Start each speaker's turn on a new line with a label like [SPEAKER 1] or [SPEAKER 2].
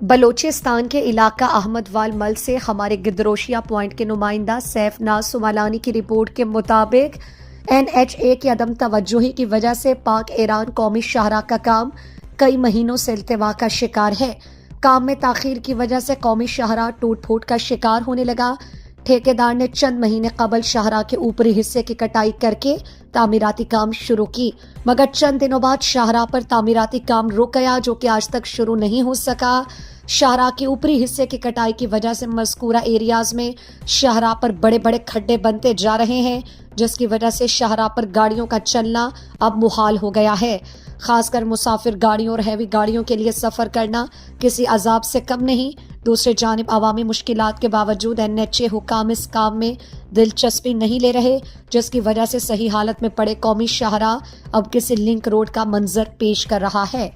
[SPEAKER 1] بلوچستان کے علاقہ احمد وال مل سے ہمارے گدروشیہ پوائنٹ کے نمائندہ سیف ناز سوالانی کی رپورٹ کے مطابق NHA کی عدم توجہی کی وجہ سے پاک ایران قومی شاہراہ کا کام کئی مہینوں سے التوا کا شکار ہے۔ کام میں تاخیر کی وجہ سے قومی شاہراہ ٹوٹ پھوٹ کا شکار ہونے لگا۔ ٹھیکیدار نے چند مہینے قبل شاہراہ کے اوپری حصے کی کٹائی کر کے تعمیراتی کام شروع کی، مگر چند دنوں بعد شاہراہ پر تعمیراتی کام رک گیا، جو کہ آج تک شروع نہیں ہو سکا۔ شاہراہ کے اوپری حصے کی کٹائی کی وجہ سے مذکورہ ایریاز میں شاہراہ پر بڑے بڑے کھڈے بنتے جا رہے ہیں، جس کی وجہ سے شاہراہ پر گاڑیوں کا چلنا اب محال ہو گیا ہے۔ خاص کر مسافر گاڑیوں اور ہیوی گاڑیوں کے لیے سفر کرنا کسی عذاب سے کم نہیں۔ دوسری جانب عوامی مشکلات کے باوجود NHA حکام اس کام میں دلچسپی نہیں لے رہے، جس کی وجہ سے صحیح حالت میں پڑے قومی شاہراہ اب کسی لنک روڈ کا منظر پیش کر رہا ہے۔